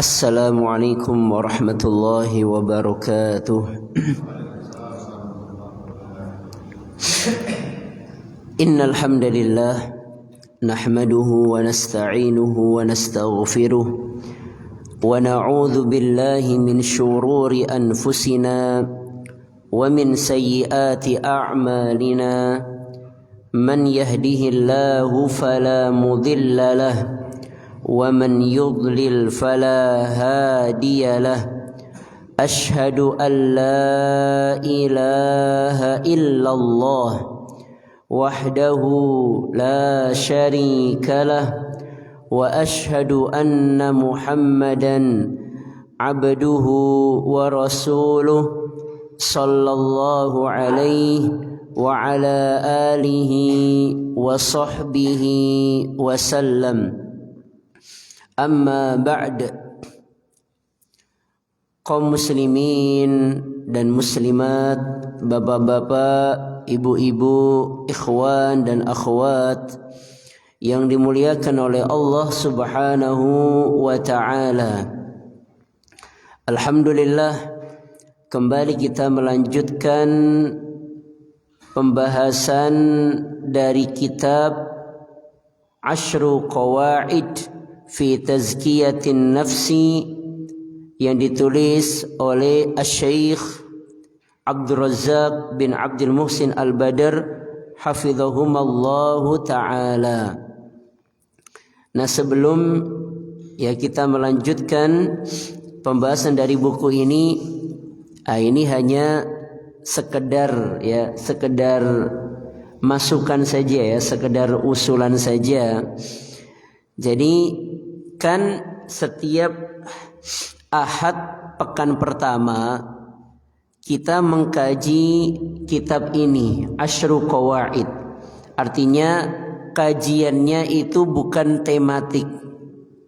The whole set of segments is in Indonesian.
Assalamualaikum warahmatullahi wabarakatuh. Innal hamdalillah nahmaduhu wa nasta'inuhu wa nastaghfiruh wa na'udzu billahi min shururi anfusina wa min sayyiati a'malina man yahdihillahu fala mudilla lahu ومن يضلل فلا هادي له أشهد أن لا إله إلا الله وحده لا شريك له وأشهد أن محمدا عبده ورسوله صلى الله عليه وعلى آله وصحبه وسلم. Amma ba'd. Kaum muslimin dan muslimat, bapak-bapak, ibu-ibu, ikhwan dan akhwat yang dimuliakan oleh Allah Subhanahu wa ta'ala. Alhamdulillah, kembali kita melanjutkan pembahasan dari kitab Ashru Qawaid fi Tazkiyatin Nafsi yang ditulis oleh Asy-Syaikh Abdul Razzaq bin Abdul Muhsin Al-Badr hafizahumallahu ta'ala. Nah, sebelum kita melanjutkan pembahasan dari buku ini, ini hanya sekedar masukan saja, sekedar usulan saja. Jadi kan setiap Ahad pekan pertama kita mengkaji kitab ini, Ashru Qawaid. Artinya kajiannya itu bukan tematik,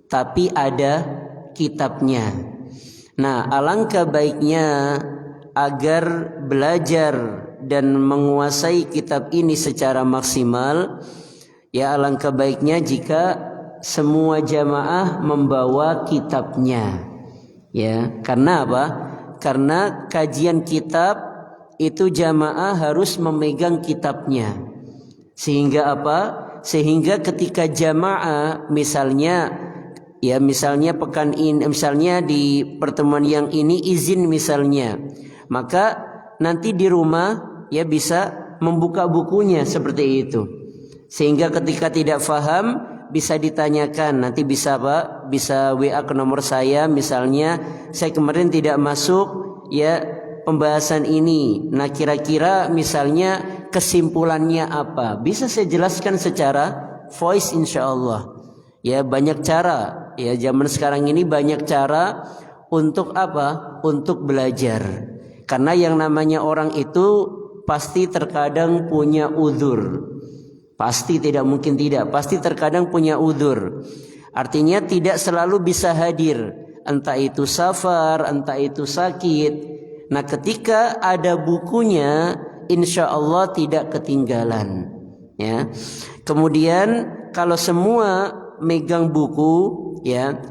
tapi ada kitabnya. Nah, alangkah baiknya agar belajar dan menguasai kitab ini secara maksimal, alangkah baiknya jika semua jamaah membawa kitabnya. Karena apa? Karena kajian kitab itu jamaah harus memegang kitabnya. Sehingga apa? Sehingga ketika jamaah misalnya pekan ini, misalnya di pertemuan yang ini izin misalnya, maka nanti di rumah bisa membuka bukunya seperti itu. Sehingga ketika tidak faham bisa ditanyakan, nanti bisa bisa WA ke nomor saya, misalnya saya kemarin tidak masuk pembahasan ini. Nah, kira-kira misalnya kesimpulannya apa? Bisa saya jelaskan secara voice insyaallah. Banyak cara. Zaman sekarang ini banyak cara untuk apa? Untuk belajar. Karena yang namanya orang itu pasti terkadang punya uzur. Pasti tidak mungkin tidak, pasti terkadang punya uzur. Artinya tidak selalu bisa hadir, entah itu safar, entah itu sakit. Nah, ketika ada bukunya, insya Allah tidak ketinggalan. Kemudian kalau semua megang buku,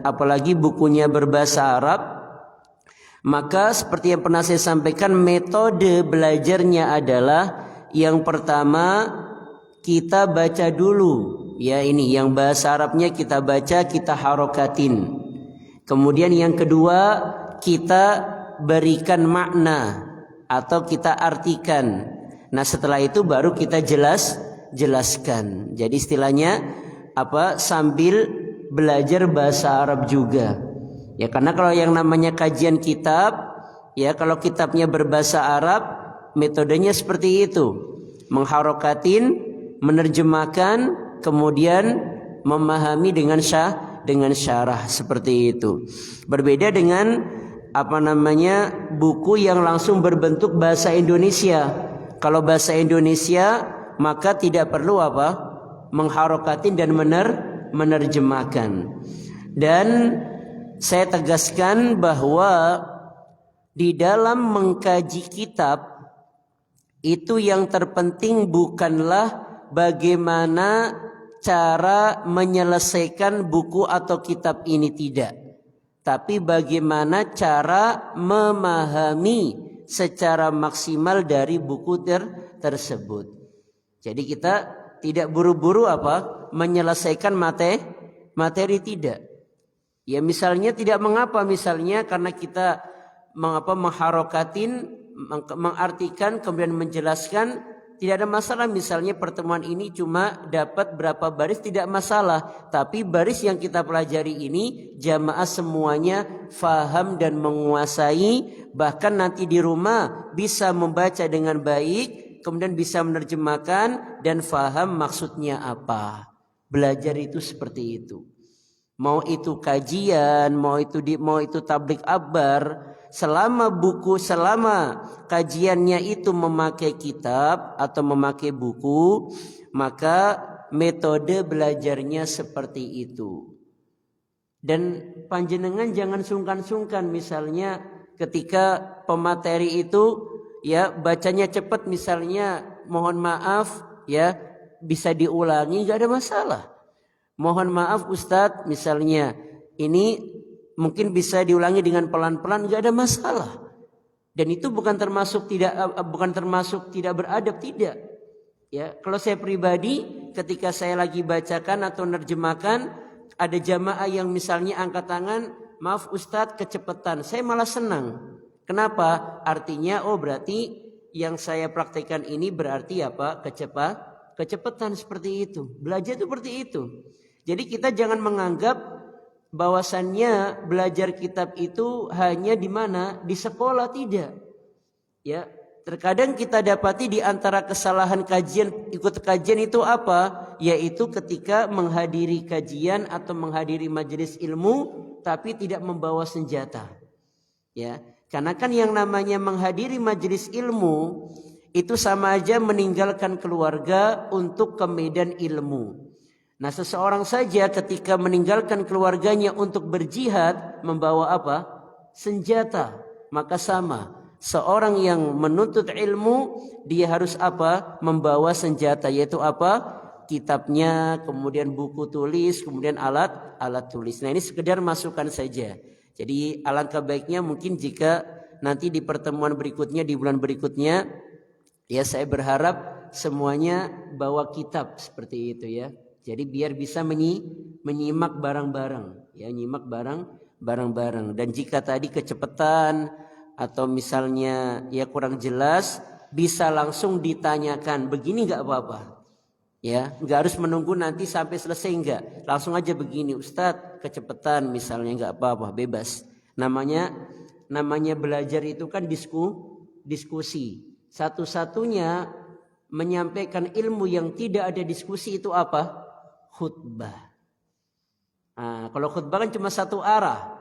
apalagi bukunya berbahasa Arab, maka seperti yang pernah saya sampaikan, metode belajarnya adalah yang pertama kita baca dulu, ini yang bahasa Arabnya kita baca, kita harokatin. Kemudian yang kedua kita berikan makna atau kita artikan. Nah, setelah itu baru kita jelaskan. Jadi istilahnya sambil belajar bahasa Arab juga. Karena kalau yang namanya kajian kitab, kalau kitabnya berbahasa Arab, metodenya seperti itu. Mengharokatin, menerjemahkan, kemudian memahami dengan syarah seperti itu. Berbeda dengan buku yang langsung berbentuk bahasa Indonesia. Kalau bahasa Indonesia maka tidak perlu mengharokatin dan menerjemahkan. Dan saya tegaskan bahwa di dalam mengkaji kitab itu yang terpenting bukanlah bagaimana cara menyelesaikan buku atau kitab ini, tidak, tapi bagaimana cara memahami secara maksimal dari buku tersebut. Jadi kita tidak buru-buru menyelesaikan materi, tidak. Ya misalnya tidak mengapa, misalnya karena kita mengharokatin, mengartikan kemudian menjelaskan, tidak ada masalah. Misalnya pertemuan ini cuma dapat berapa baris, tidak masalah. Tapi baris yang kita pelajari ini jamaah semuanya faham dan menguasai, bahkan nanti di rumah bisa membaca dengan baik, kemudian bisa menerjemahkan dan faham maksudnya apa. Belajar itu seperti itu. Mau itu kajian, mau itu tablik akbar, selama kajiannya itu memakai kitab atau memakai buku, maka metode belajarnya seperti itu. Dan panjenengan jangan sungkan-sungkan, misalnya ketika pemateri itu ya bacanya cepat, misalnya mohon maaf ya bisa diulangi, nggak ada masalah. Mohon maaf Ustadz, misalnya ini mungkin bisa diulangi dengan pelan-pelan, nggak ada masalah. Dan itu bukan termasuk tidak beradab, tidak. Ya, kalau saya pribadi ketika saya lagi bacakan atau nerjemahkan, ada jamaah yang misalnya angkat tangan, maaf Ustadz kecepatan, saya malah senang. Kenapa? Artinya berarti yang saya praktekkan ini berarti kecepatan seperti itu. Belajar itu seperti itu. Jadi kita jangan menganggap bahwasannya belajar kitab itu hanya di mana? Di sekolah, tidak. Ya, terkadang kita dapati di antara kesalahan ikut kajian itu apa? Yaitu ketika menghadiri kajian atau menghadiri majelis ilmu tapi tidak membawa senjata. Ya, karena kan yang namanya menghadiri majelis ilmu itu sama aja meninggalkan keluarga untuk ke medan ilmu. Nah, seseorang saja ketika meninggalkan keluarganya untuk berjihad membawa senjata, maka sama. Seorang yang menuntut ilmu dia harus membawa senjata, yaitu kitabnya, kemudian buku tulis, kemudian alat tulis. Nah, ini sekedar masukan saja. Jadi alangkah baiknya mungkin jika nanti di pertemuan berikutnya, di bulan berikutnya, ya saya berharap semuanya bawa kitab seperti itu ya. Jadi biar bisa menyimak bareng-bareng, ya, nyimak bareng-bareng. Dan jika tadi kecepatan atau misalnya ya kurang jelas, bisa langsung ditanyakan, begini nggak apa-apa, ya, nggak harus menunggu nanti sampai selesai, nggak, langsung aja begini, Ustadz kecepatan misalnya, nggak apa-apa, bebas. Namanya belajar itu kan diskusi. Satu-satunya menyampaikan ilmu yang tidak ada diskusi itu khutbah. Nah, kalau khutbah kan cuma satu arah.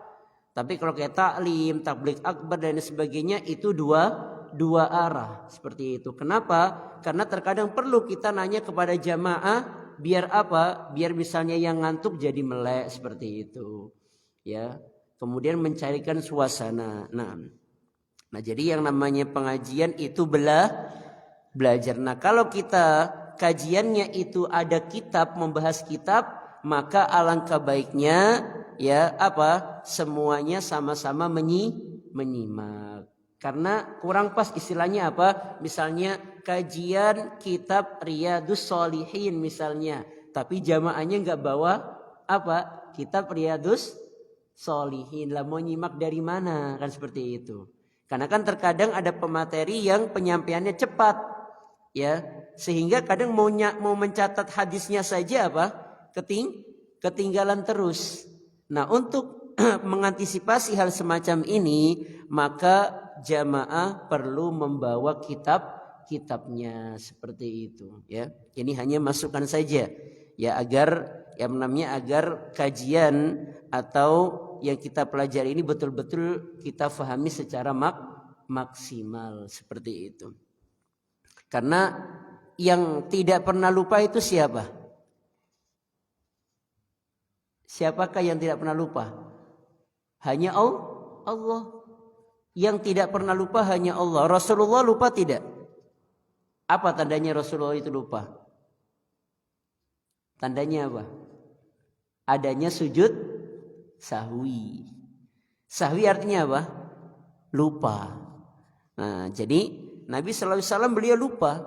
Tapi kalau kayak taklim, tablik akbar dan sebagainya itu dua arah seperti itu. Kenapa? Karena terkadang perlu kita nanya kepada jamaah biar Biar misalnya yang ngantuk jadi melek seperti itu. Ya. Kemudian mencarikan suasana. Nah, jadi yang namanya pengajian itu belajar. Nah, kalau kita kajiannya itu ada kitab, membahas kitab, maka alangkah baiknya ya semuanya sama-sama menyimak. Karena kurang pas istilahnya misalnya kajian kitab Riyadus Shalihin misalnya, tapi jamaahnya nggak bawa kitab Riyadus Shalihin, lah mau nyimak dari mana, kan seperti itu. Karena kan terkadang ada pemateri yang penyampaiannya cepat, ya, sehingga kadang mau mencatat hadisnya saja ketinggalan terus. Nah, untuk mengantisipasi hal semacam ini, maka jamaah perlu membawa kitabnya seperti itu, ya. Ini hanya masukan saja, ya, agar yang namanya agar kajian atau yang kita pelajari ini betul-betul kita fahami secara maksimal seperti itu. Karena yang tidak pernah lupa itu siapa? Siapakah yang tidak pernah lupa? Hanya Allah. Yang tidak pernah lupa hanya Allah. Rasulullah lupa tidak? Apa tandanya Rasulullah itu lupa? Tandanya apa? Adanya sujud sahwi. Sahwi artinya apa? Lupa. Nah, jadi Nabi sallallahu alaihi wasallam beliau lupa.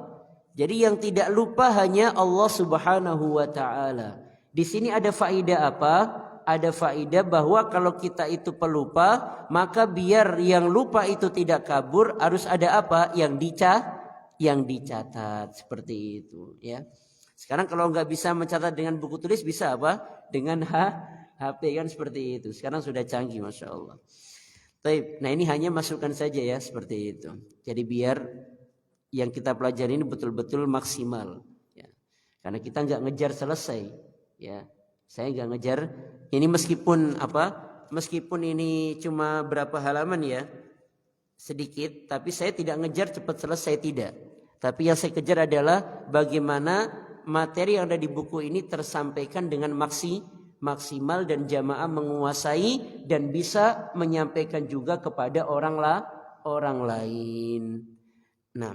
Jadi yang tidak lupa hanya Allah Subhanahu wa taala. Di sini ada faedah apa? Ada faedah bahwa kalau kita itu pelupa, maka biar yang lupa itu tidak kabur, harus ada apa? Yang dicatat seperti itu, ya. Sekarang kalau nggak bisa mencatat dengan buku tulis, bisa apa? Dengan HP kan seperti itu. Sekarang sudah canggih, masya Allah. Nah ini hanya masukan saja ya seperti itu. Jadi biar yang kita pelajari ini betul-betul maksimal, ya. Karena kita nggak ngejar selesai, ya. Saya nggak ngejar. Ini meskipun ini cuma berapa halaman ya, sedikit, tapi saya tidak ngejar cepat selesai, tidak. Tapi yang saya kejar adalah bagaimana materi yang ada di buku ini tersampaikan dengan maksimal dan jamaah menguasai dan bisa menyampaikan juga kepada orang lain. Nah,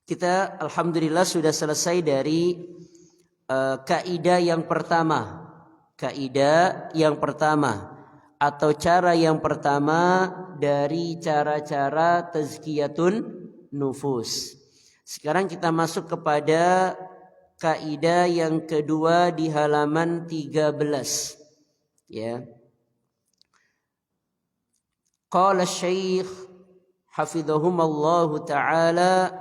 kita alhamdulillah sudah selesai dari kaidah yang pertama. Kaidah yang pertama atau cara yang pertama dari cara-cara tazkiyatun nufus. Sekarang kita masuk kepada kaidah yang kedua di halaman 13. Ya. Qala Syekh hafidhahumallahu taala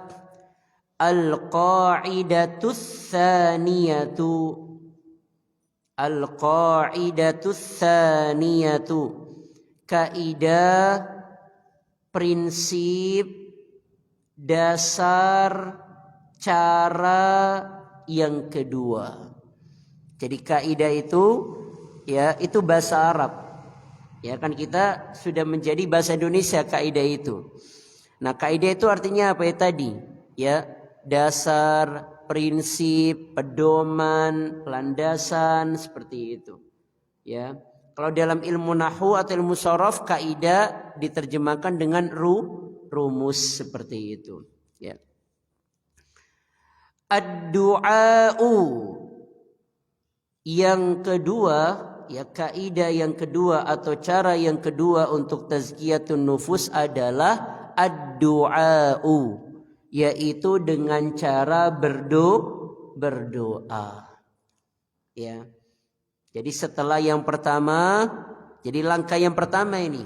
al-qa'idatus tsaniyatu. Al-qa'idatus tsaniyatu, kaidah prinsip dasar cara yang kedua. Jadi kaidah itu ya itu bahasa Arab. Ya kan kita sudah menjadi bahasa Indonesia kaidah itu. Nah, kaidah itu artinya apa ya tadi? Ya, dasar, prinsip, pedoman, landasan seperti itu. Ya. Kalau dalam ilmu nahwu atau ilmu shorof, kaidah diterjemahkan dengan rumus seperti itu. Ya. Ad-du'a'u, yang kedua, ya kaidah yang kedua atau cara yang kedua untuk tazkiyatun nufus adalah ad-du'a'u, yaitu dengan cara berdoa. Ya. Jadi setelah yang pertama, jadi langkah yang pertama ini,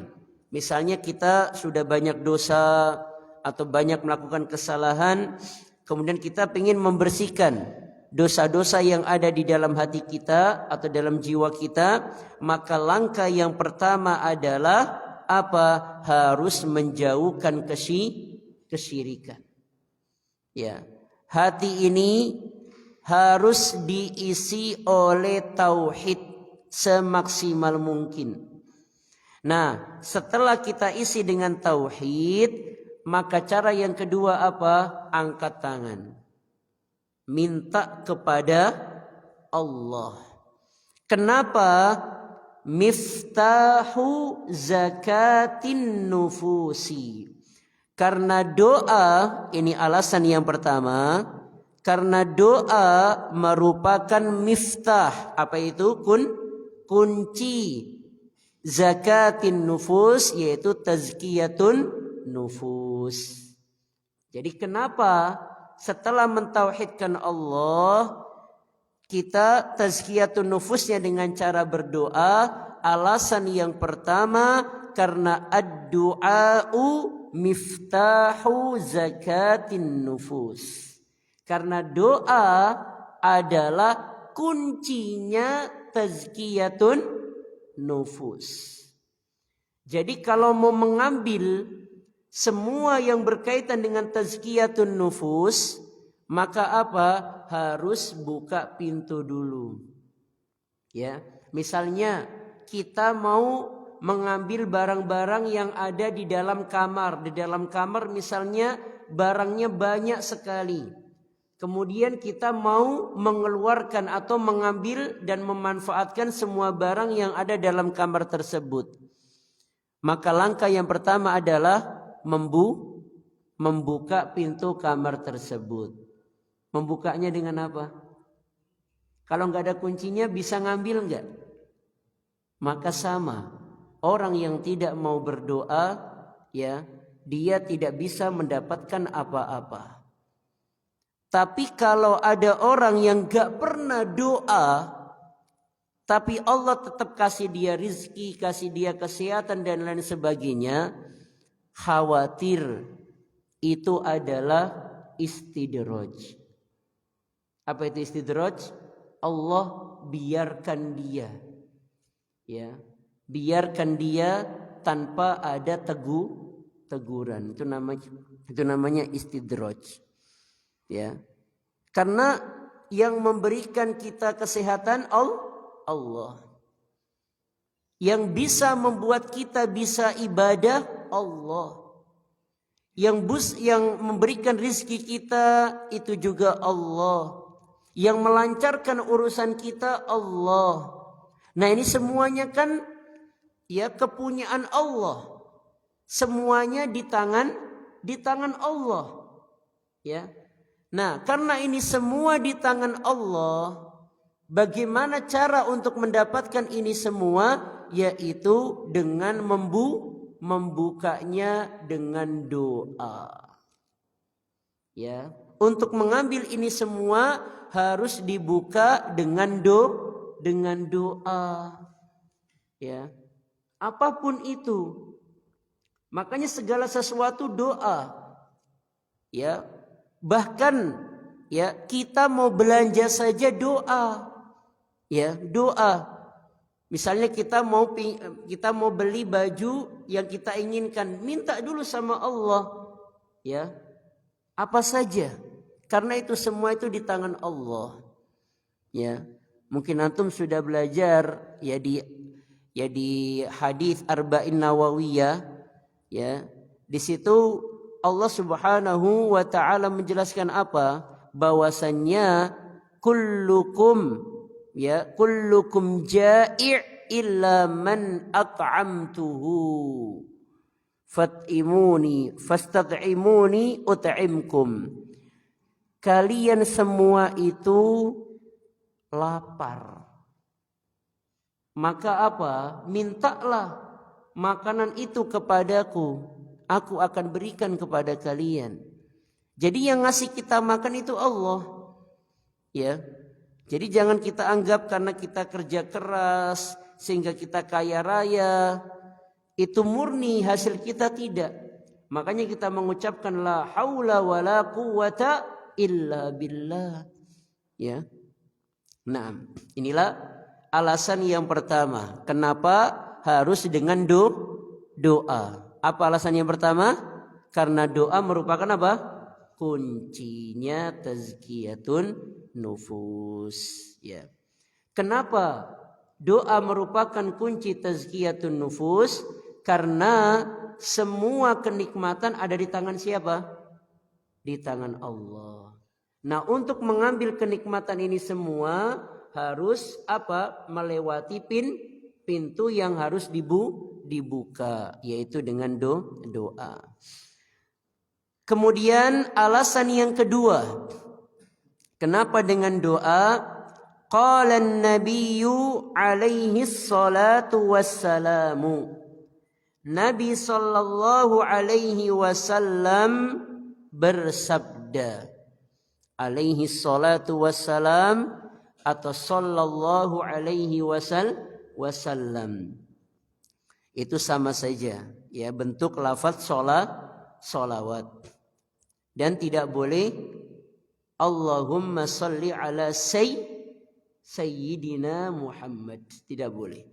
misalnya kita sudah banyak dosa atau banyak melakukan kesalahan, kemudian kita ingin membersihkan dosa-dosa yang ada di dalam hati kita atau dalam jiwa kita, maka langkah yang pertama adalah apa? Harus menjauhkan kesyirikan. Ya, hati ini harus diisi oleh tauhid semaksimal mungkin. Nah, setelah kita isi dengan tauhid, maka cara yang kedua apa? Angkat tangan. Minta kepada Allah. Kenapa? Miftahu zakatin nufusi. Karena doa, ini alasan yang pertama, karena doa merupakan miftah. Apa itu? Kunci zakatin nufus, yaitu tazkiyatun nufus. Jadi kenapa setelah mentauhidkan Allah, kita tazkiyatun nufusnya dengan cara berdoa? Alasan yang pertama, karena ad-du'a'u miftahu zakatin nufus. Karena doa adalah kuncinya tazkiyatun nufus. Jadi kalau mau mengambil semua yang berkaitan dengan tazkiyatun nufus, maka apa? Harus buka pintu dulu. Ya, misalnya kita mau mengambil barang-barang yang ada di dalam kamar. Di dalam kamar misalnya barangnya banyak sekali. Kemudian kita mau mengeluarkan atau mengambil dan memanfaatkan semua barang yang ada dalam kamar tersebut. Maka langkah yang pertama adalah membuka pintu kamar tersebut. Membukanya dengan apa? Kalau nggak ada kuncinya bisa ngambil nggak? Maka sama. Orang yang tidak mau berdoa, ya, dia tidak bisa mendapatkan apa-apa. Tapi kalau ada orang yang nggak pernah doa, tapi Allah tetap kasih dia rizki, kasih dia kesehatan dan lain sebagainya, khawatir itu adalah istidraj. Apa itu istidraj? Allah biarkan dia, ya, biarkan dia tanpa ada teguran. Itu namanya istidraj, ya. Karena yang memberikan kita kesehatan Allah, yang bisa membuat kita bisa ibadah Allah, yang memberikan rizki kita itu juga Allah, yang melancarkan urusan kita Allah. Nah, ini semuanya kan ya kepunyaan Allah. Semuanya di tangan Allah. Ya. Nah, karena ini semua di tangan Allah, bagaimana cara untuk mendapatkan ini semua? Yaitu dengan membukanya dengan doa. Ya, untuk mengambil ini semua harus dibuka dengan doa. Ya. Apapun itu. Makanya segala sesuatu doa. Ya. Bahkan ya, kita mau belanja saja doa. Ya, doa. Misalnya kita mau beli baju yang kita inginkan, minta dulu sama Allah. Ya. Apa saja. Karena itu semua itu di tangan Allah. Ya. Mungkin antum sudah belajar ya di hadis Arba'in Nawawiyah, ya. Di situ Allah Subhanahu wa taala menjelaskan apa? Bahwasannya kullukum ja'i' illa man at'amtuhu fastad'imuni ut'imkum. Kalian semua itu lapar. Maka apa? Mintalah makanan itu kepadaku, aku akan berikan kepada kalian. Jadi yang ngasih kita makan itu Allah. Ya. Jadi jangan kita anggap karena kita kerja keras sehingga kita kaya raya, itu murni hasil kita, tidak. Makanya kita mengucapkan la haula wala quwata illa billah. Ya. Nah, inilah alasan yang pertama. Kenapa harus dengan doa? Apa alasan yang pertama? Karena doa merupakan apa? Kuncinya tazkiyatun nufus. Ya. Kenapa doa merupakan kunci tazkiyatun nufus? Karena semua kenikmatan ada di tangan siapa? Di tangan Allah. Nah, untuk mengambil kenikmatan ini semua harus apa? Melewati pintu yang harus dibuka, yaitu dengan doa. Kemudian alasan yang kedua, kenapa dengan doa? Qala an-nabiyyu alaihi salatu wassalamu. Nabi sallallahu alaihi wasallam bersabda, alaihi salatu wassalam atau sallallahu alaihi wasallam. Itu sama saja, ya, bentuk lafaz sholawat. Dan tidak boleh Allahumma salli ala sayyidina Muhammad, tidak boleh.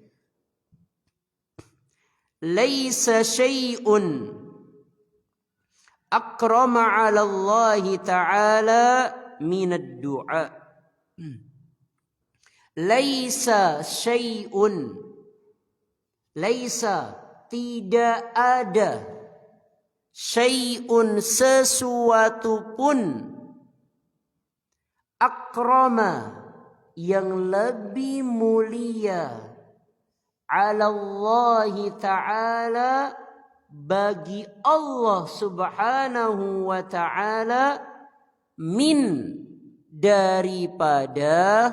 Laisa syai'un akrama 'ala Allah ta'ala minad du'a. Laisa syai'un. Laisa, tidak ada. Syai'un, sesuatu pun. Akrama, yang lebih mulia. Ala Allahi ta'ala, bagi Allah subhanahu wa ta'ala. Min, daripada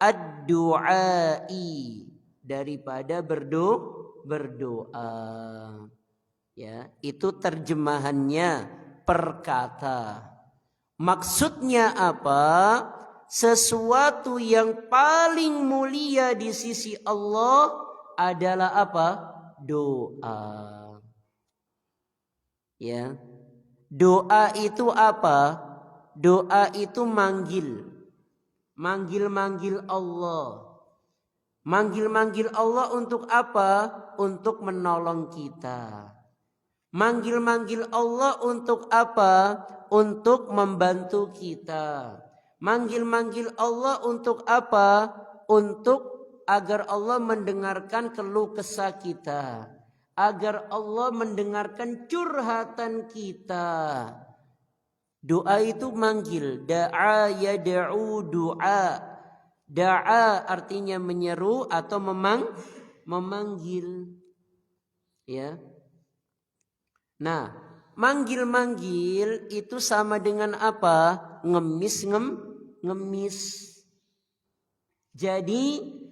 ad-du'ai, daripada berdoa. Ya, itu terjemahannya perkata. Maksudnya apa? Sesuatu yang paling mulia di sisi Allah adalah apa? Doa. Ya. Doa itu apa? Doa itu manggil. Manggil-manggil Allah. Manggil-manggil Allah untuk apa? Untuk menolong kita. Manggil-manggil Allah untuk apa? Untuk membantu kita. Manggil-manggil Allah untuk apa? Untuk agar Allah mendengarkan keluh kesah kita. Agar Allah mendengarkan curhatan kita. Doa itu manggil. Da'a yad'u du'a. Da'a artinya menyeru atau memanggil. Ya. Nah, manggil-manggil itu sama dengan apa? Ngemis. Jadi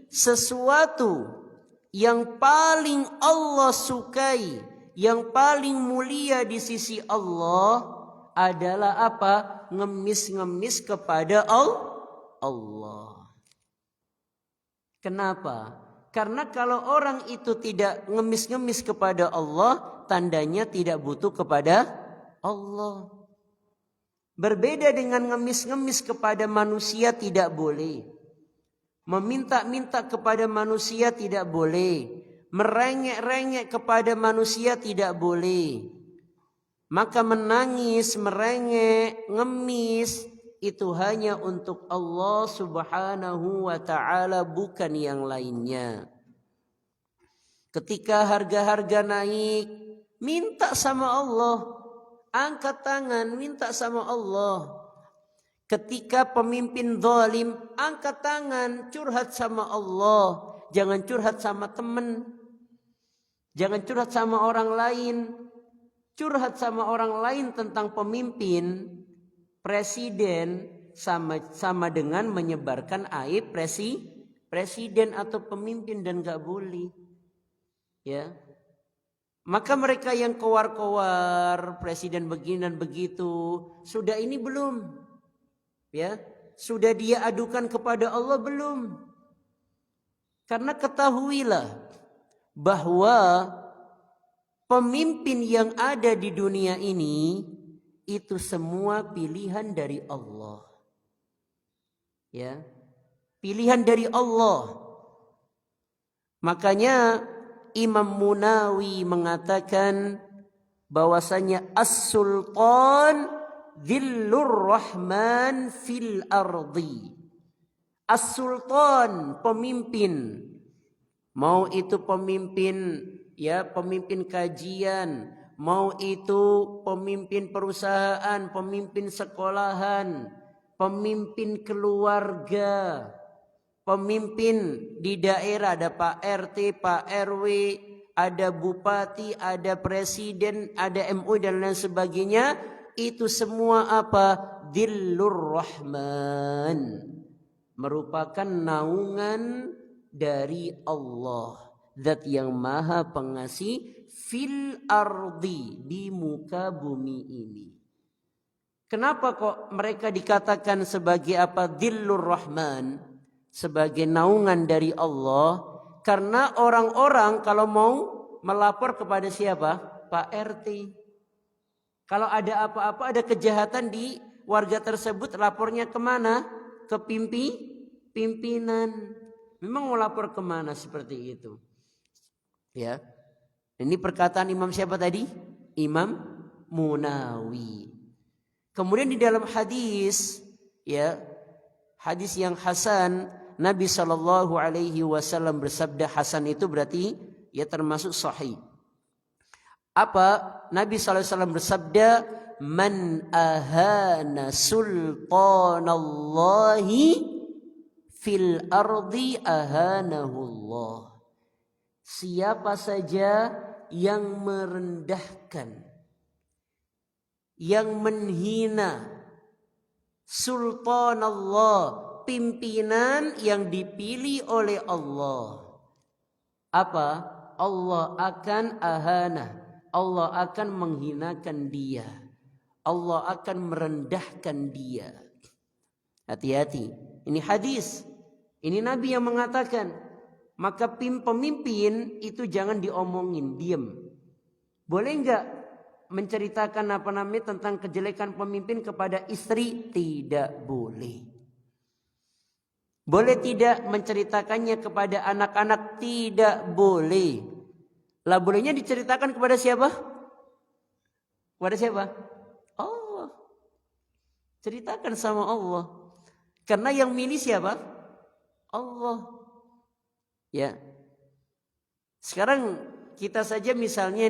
sesuatu yang paling Allah sukai, yang paling mulia di sisi Allah adalah apa? Ngemis-ngemis kepada Allah. Kenapa? Karena kalau orang itu tidak ngemis-ngemis kepada Allah, tandanya tidak butuh kepada Allah. Berbeda dengan ngemis-ngemis kepada manusia tidak boleh. Meminta-minta kepada manusia tidak boleh. Merengek-rengek kepada manusia tidak boleh. Maka menangis, merengek, ngemis itu hanya untuk Allah subhanahu wa ta'ala, bukan yang lainnya. Ketika harga-harga naik, minta sama Allah. Angkat tangan, minta sama Allah. Ketika pemimpin zalim, angkat tangan, curhat sama Allah. Jangan curhat sama teman. Jangan curhat sama orang lain. Curhat sama orang lain tentang pemimpin, presiden, sama dengan menyebarkan aib presiden atau pemimpin, dan gak boleh. Ya. Maka mereka yang kowar-kowar, presiden begini dan begitu, sudah ini belum? Ya, sudah dia adukan kepada Allah belum? Karena ketahuilah bahwa pemimpin yang ada di dunia ini itu semua pilihan dari Allah. Ya. Pilihan dari Allah. Makanya Imam Munawi mengatakan bahwasanya as-sultan dhillur rahman fil ardi. As-sultan, pemimpin. Mau itu pemimpin, ya, pemimpin kajian, mau itu pemimpin perusahaan, pemimpin sekolahan, pemimpin keluarga, pemimpin di daerah, ada Pak RT, Pak RW, ada bupati, ada presiden, ada MUI dan lain sebagainya. Itu semua apa? Dhillur Rahman, merupakan naungan dari Allah, Zat yang maha pengasih, fil ardi, di muka bumi ini. Kenapa kok mereka dikatakan sebagai apa? Dhillur Rahman, sebagai naungan dari Allah. Karena orang-orang kalau mau melapor kepada siapa? Pak RT. Kalau ada apa-apa, ada kejahatan di warga tersebut, lapornya kemana? Ke pimpinan. Memang mau lapor kemana seperti itu? Ya, ini perkataan Imam siapa tadi? Imam Munawi. Kemudian di dalam hadis ya, hadis yang hasan, Nabi Shallallahu Alaihi Wasallam bersabda, hasan itu berarti ya termasuk sahih. Apa? Nabi Shallallahu Alaihi Wasallam bersabda, man ahana sultanallahi fil ardi ahanahullah. Siapa saja yang merendahkan, yang menghina sultanallah, pimpinan yang dipilih oleh Allah, apa? Allah akan ahana, Allah akan menghinakan dia, Allah akan merendahkan dia. Hati-hati, ini hadis, ini Nabi yang mengatakan. Maka pemimpin itu jangan diomongin, diam. Boleh enggak menceritakan tentang kejelekan pemimpin kepada istri? Tidak boleh. Boleh tidak menceritakannya kepada anak-anak? Tidak boleh. Lah bolehnya diceritakan kepada siapa? Kepada siapa? Allah. Ceritakan sama Allah. Karena yang milih siapa? Allah. Ya. Sekarang kita saja misalnya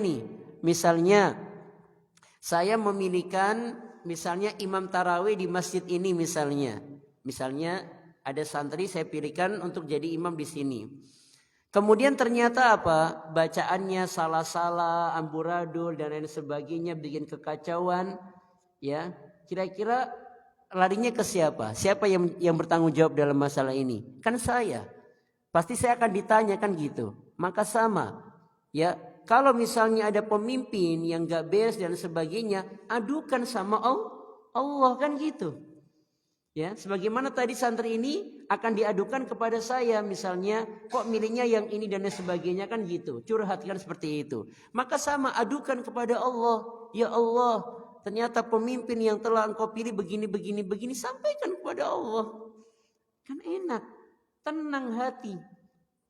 saya memilihkan misalnya imam tarawih di masjid ini misalnya. Misalnya ada santri saya pilihkan untuk jadi imam di sini. Kemudian ternyata apa? Bacaannya salah-salah, amburadul dan lain sebagainya, bikin kekacauan. Ya, kira-kira larinya ke siapa? Siapa yang bertanggung jawab dalam masalah ini? Kan saya. Pasti saya akan ditanyakan gitu. Maka sama, ya. Kalau misalnya ada pemimpin yang gak beres dan sebagainya, adukan sama Allah kan gitu. Ya, sebagaimana tadi santri ini akan diadukan kepada saya misalnya, kok milihnya yang ini dan sebagainya kan gitu. Curhatkan seperti itu. Maka sama, adukan kepada Allah. Ya Allah, ternyata pemimpin yang telah engkau pilih begini, sampaikan kepada Allah. Kan enak, tenang hati.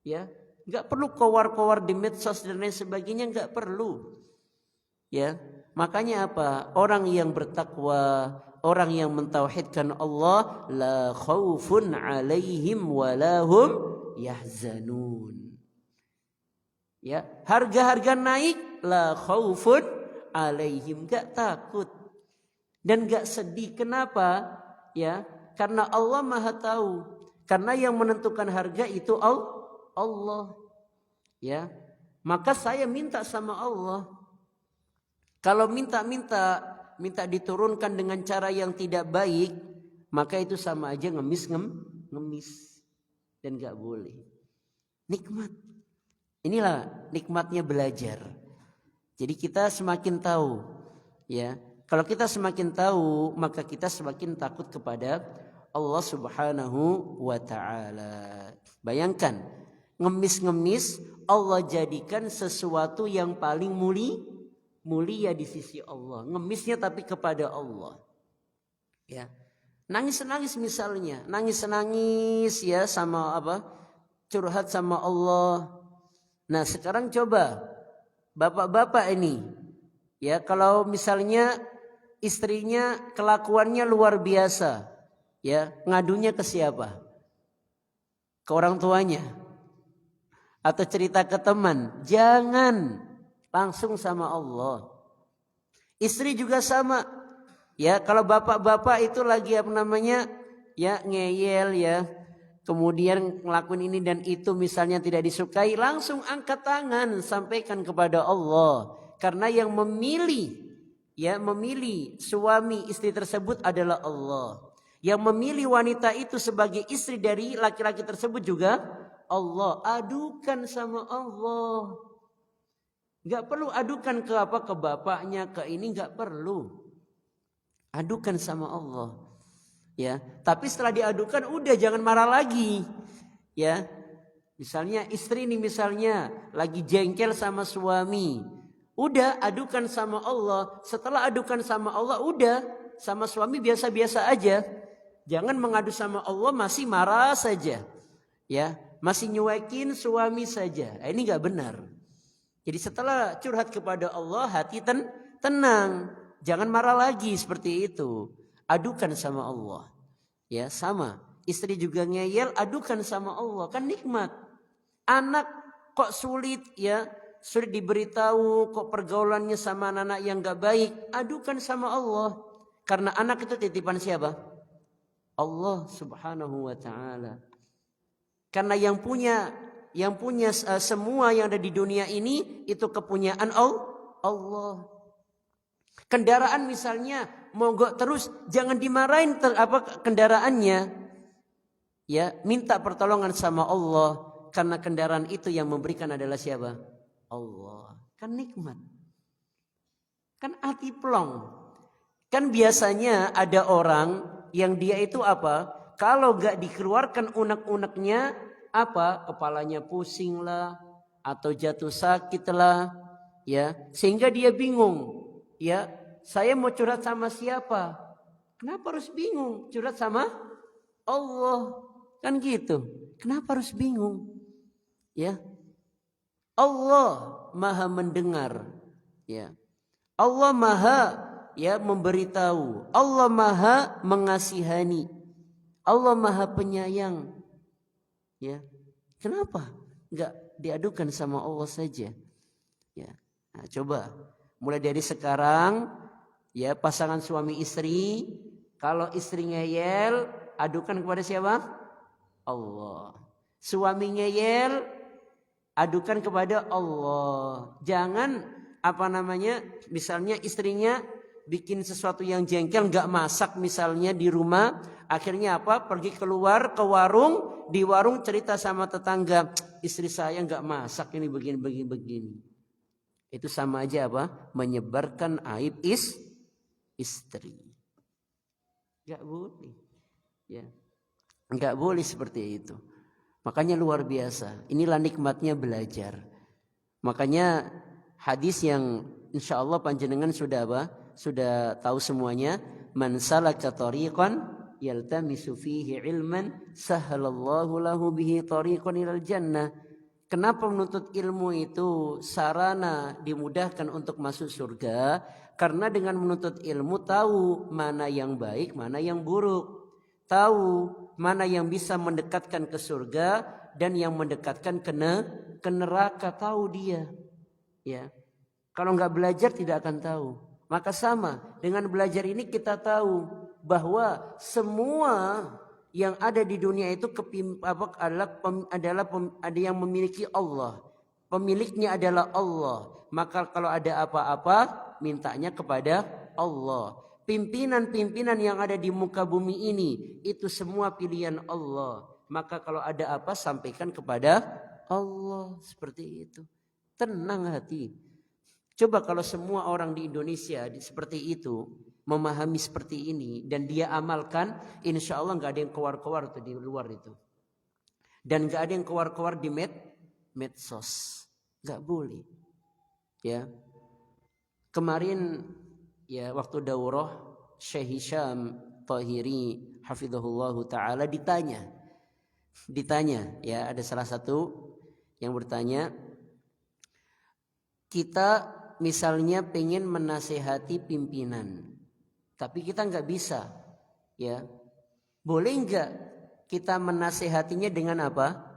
Ya, enggak perlu kowar-kowar di medsos dan lain sebagainya, enggak perlu. Ya, makanya apa? Orang yang bertakwa, orang yang mentauhidkan Allah, la khaufun alaihim wa lahum yahzanun. Ya, harga-harga naik, la khaufun alaihim, enggak takut dan enggak sedih. Kenapa? Ya, karena Allah Maha tahu. Karena yang menentukan harga itu Allah. Ya, maka saya minta sama Allah. Kalau minta diturunkan dengan cara yang tidak baik, maka itu sama aja ngemis dan gak boleh. Nikmat. Inilah nikmatnya belajar. Jadi kita semakin tahu, ya. Kalau kita semakin tahu, maka kita semakin takut kepada Allah Subhanahu wa ta'ala. Bayangkan, ngemis Allah jadikan sesuatu yang paling mulia di sisi Allah. Ngemisnya tapi kepada Allah. Ya. Nangis misalnya, nangis ya sama apa? Curhat sama Allah. Nah, sekarang coba bapak-bapak ini, ya, kalau misalnya istrinya kelakuannya luar biasa, ya, ngadunya ke siapa? Ke orang tuanya atau cerita ke teman? Jangan, langsung sama Allah. Istri juga sama. Ya, kalau bapak-bapak itu lagi ya ngeyel ya, kemudian ngelakuin ini dan itu misalnya tidak disukai, langsung angkat tangan sampaikan kepada Allah. Karena yang memilih suami istri tersebut adalah Allah. Yang memilih wanita itu sebagai istri dari laki-laki tersebut juga Allah. Adukan sama Allah. Gak perlu adukan ke bapaknya, ke ini gak perlu. Adukan sama Allah. Ya, tapi setelah diadukan udah jangan marah lagi. Ya. Misalnya istri ini lagi jengkel sama suami. Udah adukan sama Allah. Setelah adukan sama Allah udah sama suami biasa-biasa aja. Jangan mengadu sama Allah masih marah saja. Ya, masih nyuekin suami saja. Ini enggak benar. Jadi setelah curhat kepada Allah, hati tenang. Jangan marah lagi seperti itu. Adukan sama Allah. Ya, sama. Istri juga ngeyel, adukan sama Allah, kan nikmat. Anak kok sulit ya, sulit diberitahu, kok pergaulannya sama anak yang gak baik, adukan sama Allah. Karena anak itu titipan siapa? Allah Subhanahu wa taala. Karena yang punya semua yang ada di dunia ini itu kepunyaan Allah. Kendaraan misalnya mogok terus, jangan dimarahin kendaraannya. Ya, minta pertolongan sama Allah, karena kendaraan itu yang memberikan adalah siapa? Allah. Kan nikmat. Kan hati plong. Kan biasanya ada orang yang dia itu apa? Kalau gak dikeluarkan unek-uneknya, apa? Kepalanya pusing lah, atau jatuh sakit lah, ya, sehingga dia bingung. Ya, saya mau curhat sama siapa? Kenapa harus bingung? Curhat sama Allah. Kan gitu. Kenapa harus bingung? Ya. Allah Maha mendengar, ya. Allah Maha ya memberitahu. Allah Maha mengasihani. Allah Maha penyayang. Ya. Kenapa enggak diadukan sama Allah saja? Ya. Nah, coba mulai dari sekarang ya, pasangan suami istri, kalau istri ngeyel, adukan kepada siapa? Allah. Suami ngeyel, adukan kepada Allah. Jangan misalnya istrinya bikin sesuatu yang jengkel, gak masak misalnya di rumah, akhirnya apa? Pergi keluar ke warung, di warung cerita sama tetangga, istri saya gak masak ini begini. Itu sama aja apa? Menyebarkan aib istri. Gak boleh. Ya. Enggak boleh seperti itu. Makanya luar biasa. Inilah nikmatnya belajar. Makanya hadis yang insya Allah panjenengan sudah apa? Sudah tahu semuanya. Man salaka tariqan yaltamisu fihi ilman sahhalallahu lahu bihi tariqan ilal jannah. Kenapa menuntut ilmu itu sarana dimudahkan untuk masuk surga? Karena dengan menuntut ilmu tahu mana yang baik, mana yang buruk. Tahu mana yang bisa mendekatkan ke surga dan yang mendekatkan ke neraka, tahu dia. Ya. Kalau enggak belajar tidak akan tahu. Maka sama dengan belajar ini kita tahu bahwa semua yang ada di dunia itu adalah ada yang memiliki Allah. Pemiliknya adalah Allah. Maka kalau ada apa-apa mintanya kepada Allah. Pimpinan-pimpinan yang ada di muka bumi ini itu semua pilihan Allah. Maka kalau ada apa sampaikan kepada Allah, seperti itu. Tenang hati. Coba kalau semua orang di Indonesia seperti itu, memahami seperti ini dan dia amalkan, insya Allah nggak ada yang keluar-keluar tuh di luar itu. Dan nggak ada yang keluar-keluar di medsos, nggak boleh. Ya, kemarin ya waktu daurah Syekh Hisham Tahiri hafizahullah taala ditanya ya, ada salah satu yang bertanya, kita misalnya pengen menasehati pimpinan tapi kita nggak bisa, ya boleh nggak kita menasehatinya dengan apa?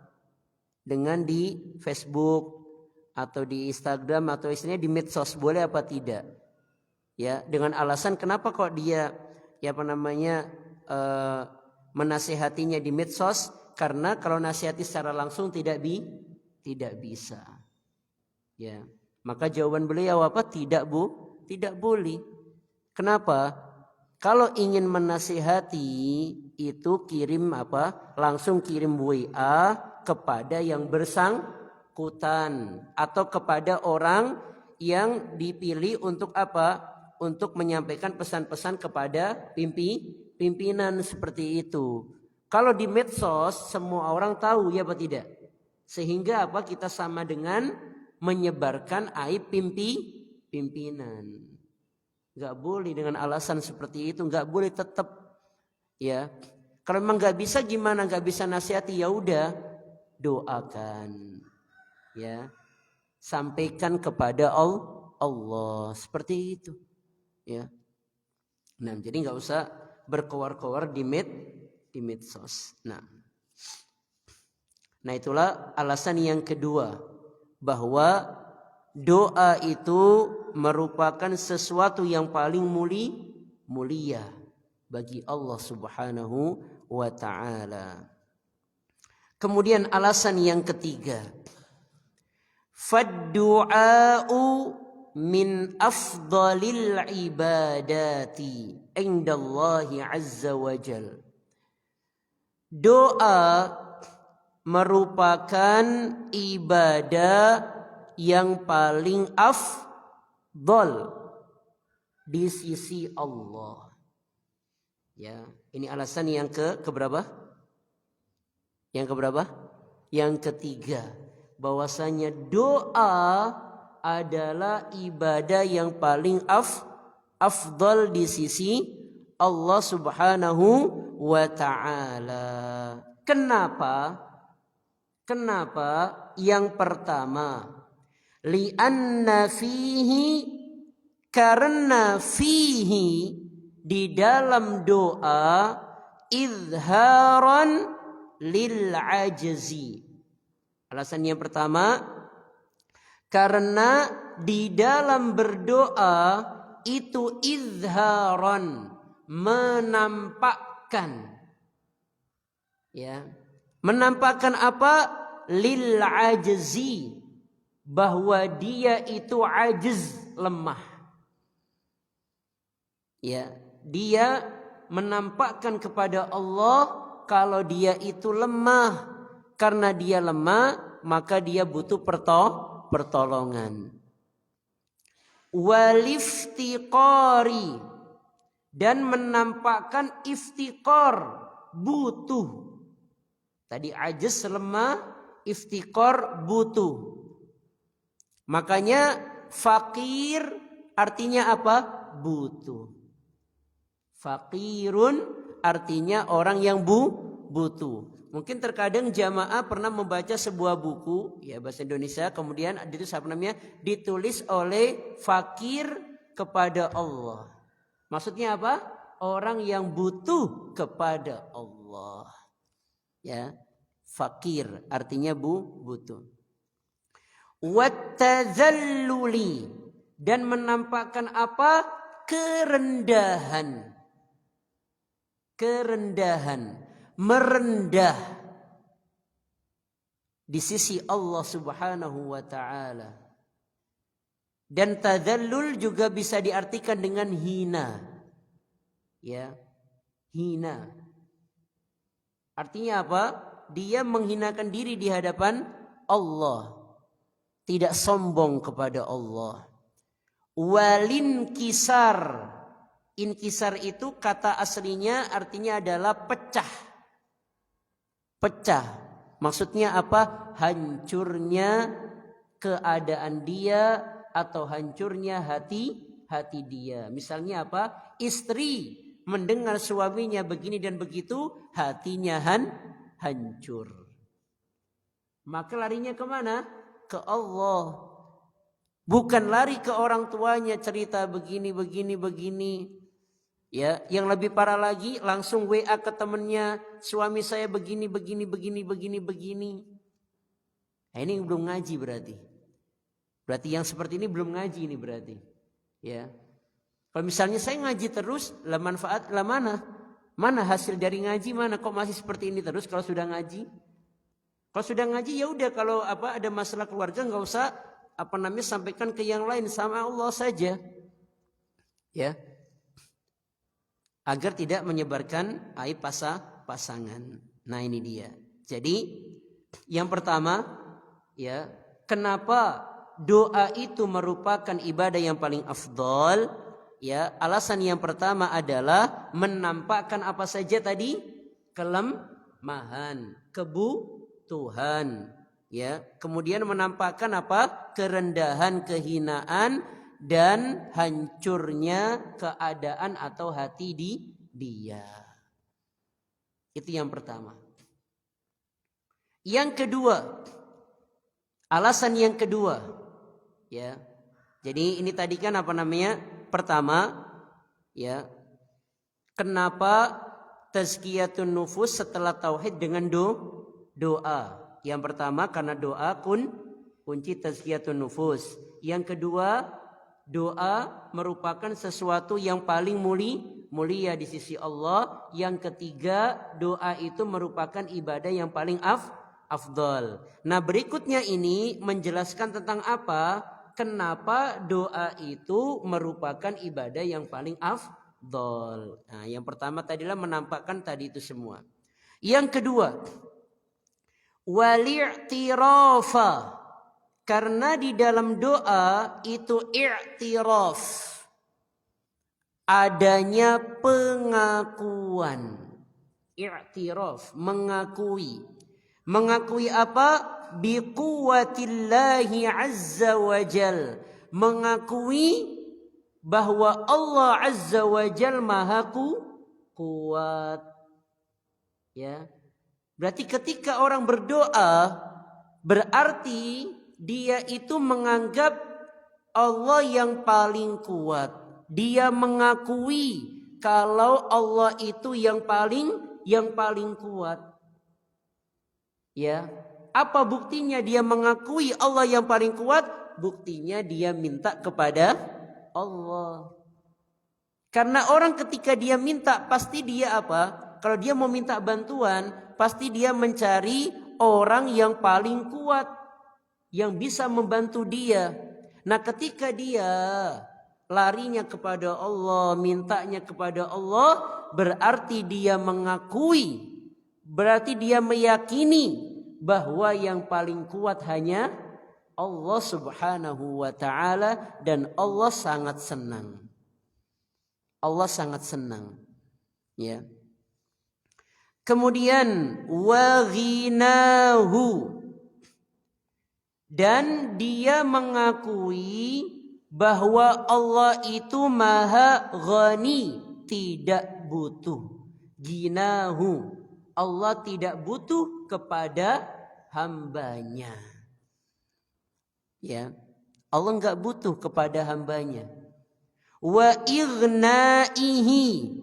Dengan di Facebook atau di Instagram atau istilahnya di medsos, boleh apa tidak? Ya, dengan alasan kenapa kok dia menasehatinya di medsos, karena kalau nasihati secara langsung tidak bisa. Ya, maka jawaban beliau apa? Tidak boleh. Kenapa? Kalau ingin menasihati itu kirim apa? Langsung kirim WA kepada yang bersangkutan atau kepada orang yang dipilih untuk apa? Untuk menyampaikan pesan-pesan kepada pimpinan seperti itu. Kalau di medsos semua orang tahu, ya apa tidak? Sehingga apa? Kita sama dengan menyebarkan aib pimpinan. Enggak boleh dengan alasan seperti itu, enggak boleh tetap, ya. Kalau memang enggak bisa gimana? Enggak bisa nasihati, ya udah doakan. Ya. Sampaikan kepada Allah seperti itu. Ya. Nah, jadi enggak usah berkoar-koar di di medsos. Nah itulah alasan yang kedua, bahwa doa itu merupakan sesuatu yang paling mulia bagi Allah Subhanahu wa ta'ala. Kemudian alasan yang ketiga, faddu'a'u min afdalil ibadati indallahi azza wa jal. Doa merupakan ibadah yang paling afdal di sisi Allah. Ya, ini alasan yang keberapa? Yang keberapa? Yang ketiga, bahwasanya doa adalah ibadah yang paling afdal di sisi Allah Subhanahu wa ta'ala. Kenapa? Yang pertama, li'anna fihi, karena fihi, di dalam doa, izharan lil ajzi. Alasan yang pertama, karena di dalam berdoa itu izharan, menampakkan. Ya, menampakkan apa? Lil ajzi, bahwa dia itu ajiz, lemah. Ya, dia menampakkan kepada Allah kalau dia itu lemah. Karena dia lemah, maka dia butuh pertolongan. Waliftiqari, dan menampakkan iftiqar, butuh. Tadi ajiz, lemah, iftiqar, butuh. Makanya fakir artinya apa? Butuh. Fakirun artinya orang yang butuh. Mungkin terkadang jamaah pernah membaca sebuah buku ya bahasa Indonesia, kemudian ditulis oleh fakir kepada Allah. Maksudnya apa? Orang yang butuh kepada Allah. Ya, fakir artinya butuh. Wattazalluli, dan menampakkan apa? Kerendahan. Merendah di sisi Allah Subhanahu wa ta'ala. Dan tadzallul juga bisa diartikan dengan hina. Ya, hina. Artinya apa? Dia menghinakan diri di hadapan Allah. Tidak sombong kepada Allah. Walinkisar. Inkisar itu kata aslinya artinya adalah pecah. Pecah. Maksudnya apa? Hancurnya keadaan dia atau hancurnya hati dia. Misalnya apa? Istri mendengar suaminya begini dan begitu, hatinya hancur. Maka larinya kemana? Ke Allah. Bukan lari ke orang tuanya cerita begini. Ya, yang lebih parah lagi langsung WA ke temannya, suami saya begini. Nah, ini belum ngaji berarti. Berarti yang seperti ini belum ngaji ini berarti. Ya. Kalau misalnya saya ngaji terus, lah manfaat lah mana? Mana hasil dari ngaji mana? Kok masih seperti ini terus kalau sudah ngaji? Kalau sudah ngaji ya udah, kalau ada masalah keluarga enggak usah sampaikan ke yang lain, sama Allah saja. Ya. Agar tidak menyebarkan aib pasangan. Nah, ini dia. Jadi yang pertama, ya, kenapa doa itu merupakan ibadah yang paling afdal? Ya, alasan yang pertama adalah menampakkan apa saja tadi? Kelemahan, kebutuhan, ya. Kemudian menampakkan apa? Kerendahan, kehinaan, dan hancurnya keadaan atau hati dia. Itu yang pertama. Yang kedua, alasan yang kedua, ya. Jadi ini tadi kan tazkiyatun nufus setelah tauhid dengan doa. Yang pertama karena doa kunci tazkiyatun nufus. Yang kedua, doa merupakan sesuatu yang paling mulia di sisi Allah. Yang ketiga, doa itu merupakan ibadah yang paling afdal. Nah, berikutnya ini menjelaskan tentang apa? Kenapa doa itu merupakan ibadah yang paling afdal. Nah, yang pertama tadilah menampakkan tadi itu semua. Yang kedua, wal-i'tirafa, karena di dalam doa itu i'tiraf, adanya pengakuan. I'tiraf, mengakui. Mengakui apa? Biquwatillahi azza wa jal, mengakui bahwa Allah azza wa jal maha kuat. Ya. Berarti ketika orang berdoa, berarti dia itu menganggap Allah yang paling kuat. Dia mengakui kalau Allah itu yang paling kuat. Ya. Apa buktinya dia mengakui Allah yang paling kuat? Buktinya dia minta kepada Allah. Karena orang ketika dia minta, pasti dia apa? Kalau dia mau minta bantuan, pasti dia mencari orang yang paling kuat, yang bisa membantu dia. Nah, ketika dia larinya kepada Allah, mintanya kepada Allah, berarti dia mengakui, berarti dia meyakini bahwa yang paling kuat hanya Allah subhanahu wa ta'ala, dan Allah sangat senang. Allah sangat senang. Ya. Kemudian waghinahu, dan dia mengakui bahwa Allah itu maha ghani, tidak butuh. Ginahu, Allah tidak butuh kepada hambanya. Ya, Allah enggak butuh kepada hambanya. Wa ighnaihi,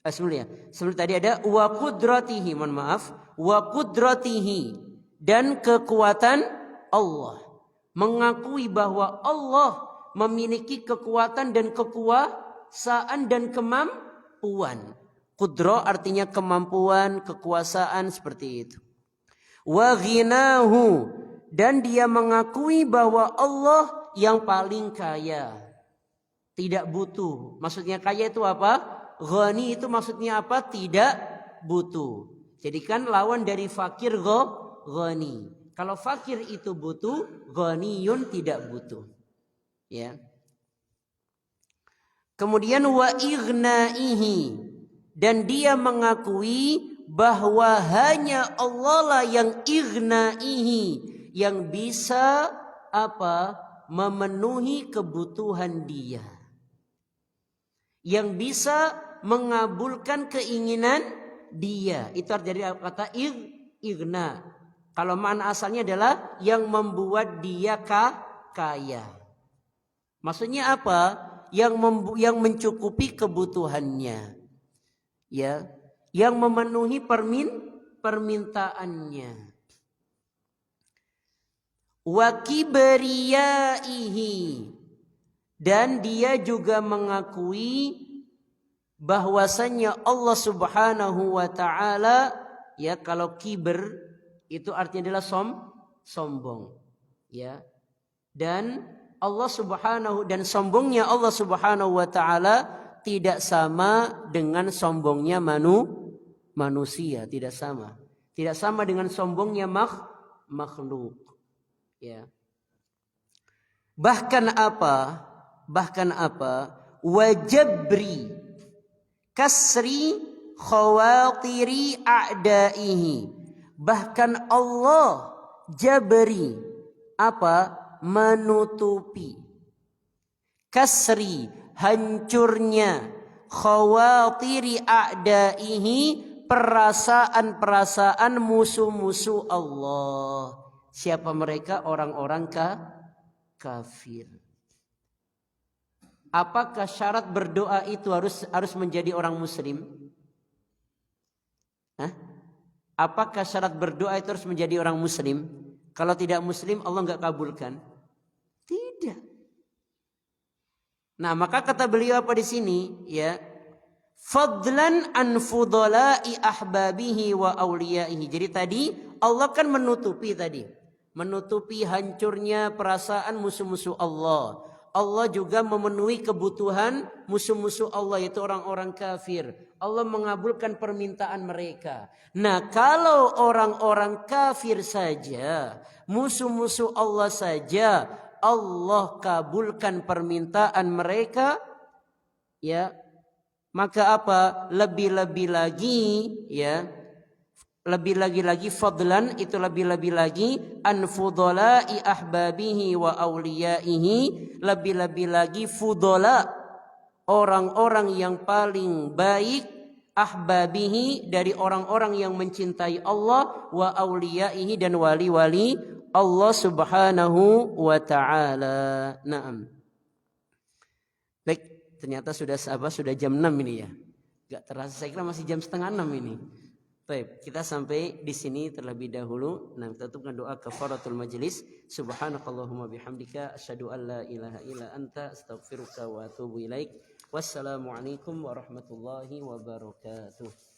sebelum tadi ada wa qudratihi, mohon maaf, wa qudratihi, dan kekuatan Allah. Mengakui bahwa Allah memiliki kekuatan dan kekuasaan dan kemampuan. Qudra artinya kemampuan, kekuasaan, seperti itu. Wa ghinahu, dan dia mengakui bahwa Allah yang paling kaya, tidak butuh. Maksudnya kaya itu apa? Ghani itu maksudnya apa? Tidak butuh. Jadi kan lawan dari fakir ghani. Kalau fakir itu butuh, ghaniyun tidak butuh. Ya. Kemudian wa ighnaihi, dan dia mengakui bahwa hanya Allah lah yang ighnaihi, yang bisa apa? Memenuhi kebutuhan dia, yang bisa mengabulkan keinginan dia. Itu artinya kata ighna. Kalau makna asalnya adalah yang membuat dia kaya. Maksudnya apa? Yang mencukupi kebutuhannya. Ya, yang memenuhi permintaannya. Wa kibriyaihi, dan dia juga mengakui bahwasannya Allah subhanahu wa ta'ala, ya, kalau kibr itu artinya adalah sombong, ya. Dan Allah subhanahu, dan sombongnya Allah subhanahu wa ta'ala tidak sama dengan sombongnya manusia, tidak sama. Tidak sama dengan sombongnya makhluk. Ya. Bahkan apa? Wajabri kasri khawatiri a'daihi. Bahkan Allah jabri apa? Menutupi kasri, hancurnya, khawatiri a'daihi, perasaan-perasaan musuh-musuh Allah. Siapa mereka? Orang-orang kafir. Apakah syarat berdoa itu harus menjadi orang muslim? Hah? Apakah syarat berdoa itu harus menjadi orang muslim? Kalau tidak muslim Allah enggak kabulkan? Tidak. Nah, maka kata beliau apa di sini? Ya. Fadlan an fudala'i ahbabihi wa awliyaihi. Jadi tadi Allah kan menutupi tadi. Menutupi hancurnya perasaan musuh-musuh Allah. Allah juga memenuhi kebutuhan musuh-musuh Allah, yaitu orang-orang kafir. Allah mengabulkan permintaan mereka. Nah, kalau orang-orang kafir saja, musuh-musuh Allah saja, Allah kabulkan permintaan mereka, ya, maka apa? Lebih-lebih lagi, ya, lebih lagi fadlan, itu lebih lagi an fudala'i ahbabihi wa awliyaihi, lebih lagi fudala, orang-orang yang paling baik, ahbabihi, dari orang-orang yang mencintai Allah, wa awliyaihi, dan wali-wali Allah subhanahu wa ta'ala. Naam. Baik, ternyata sudah jam 6 ini ya. Gak terasa, saya kira masih jam setengah 6 ini. Baik, kita sampai di sini terlebih dahulu. Nah, kita tutupkan doa kafaratul majlis. Subhanakallahumma bihamdika asyhadu an la ilaha illa anta astaghfiruka wa atubu ilaik. Wassalamualaikum warahmatullahi wabarakatuh.